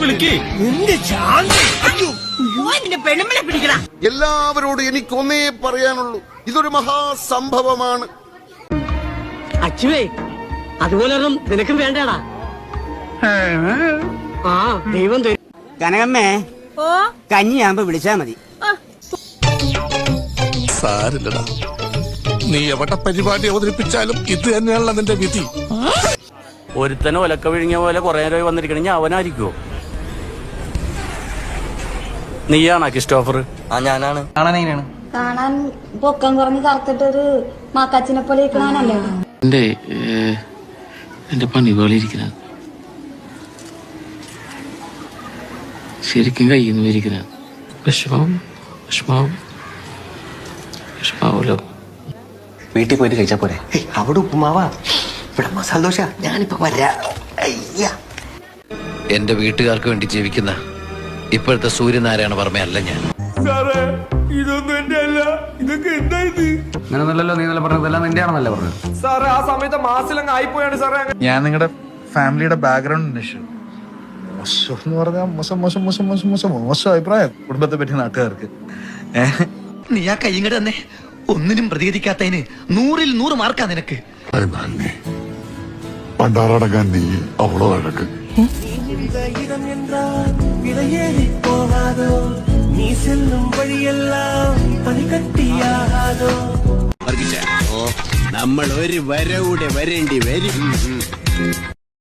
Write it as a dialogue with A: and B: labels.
A: വിളിക്കേ.
B: എല്ലാവരോടും എനിക്കൊന്നേ പറയാനുള്ളൂ, ഇതൊരു മഹാസംഭവമാണ്.
C: അച്ചുവേ, അതുപോലൊന്നും നിനക്കും വേണ്ടടാ. ആ ദൈവം തരും.
D: കനകമ്മേ, കഞ്ഞിയാകുമ്പോ വിളിച്ചാ മതി.
E: സാരില്ലടാ, നീ എവിടെ പരിപാടി അവതരിപ്പിച്ചാലും ഇത് തന്നെയാണല്ലോ നിന്റെ വിധി.
F: ഒരുത്തനെ ഒലക്ക വിഴുങ്ങിയ പോലെ കുറെ നേരമായി വന്നിരിക്കണെങ്കിൽ അവനായിരിക്കുവോ? നീയാണോ ക്രിസ്റ്റോഫർ?
A: ഞാനാണ്.
G: കാണാൻ പൊക്കം കുറഞ്ഞ് കറുത്തിട്ടൊരു മാക്കാച്ചിനെ പോലെ ഇരിക്കണല്ലേ?
H: എന്റെ പണി പോലെ ഇരിക്കുന്ന ശരിക്കും കയ്യിൽ നിന്ന് ഇരിക്കുന്ന വിഷമാവൂലോ.
A: വീട്ടിൽ പോയിട്ട് കഴിച്ചാ പോരെ? അവിടെ ഉപ്പുമാവാ, ഇവിടെ മസാല ദോശ. ഞാനിപ്പോ വരാ.
H: എന്റെ വീട്ടുകാർക്ക് വേണ്ടി ജീവിക്കുന്ന ഇപ്പോഴത്തെ സൂര്യനാരായണ വർമ്മയല്ല ഞാൻ.
F: ഇതൊന്നും എന്റെ അല്ല. ഇതൊക്കെ എന്തായത്?
H: അങ്ങനെയൊന്നല്ലോ നീ നല്ല പറഞ്ഞതെല്ലാം നിന്റെ ആണെന്നല്ലേ പറഞ്ഞത്
F: സാറേ. ആ സമയത്ത് മാസിലങ്ങ് ആയിപ്പോയാണ് സാറേ.
I: ഞാൻ നിങ്ങളുടെ ഫാമിലിയുടെ ബാക്ക്ഗ്രൗണ്ട് അന്വേഷിച്ചു. മോശം എന്ന് പറഞ്ഞാൽ മോശം അഭിപ്രായം കുടുംബത്തെ പറ്റി നാട്ടുകാർക്ക്.
A: നീ ആ കയ്യങ്ങട് തന്നെ ഒന്നിനും പ്രതികരിക്കാത്തതിന് 100-ൽ 100 മാർക്കാ നിനക്ക്.
B: പണ്ടാറടക്കാൻ നീ അവളോ അടക്ക്.
D: നമ്മൾ ഒരു വരവൂടെ വരേണ്ടി വരും.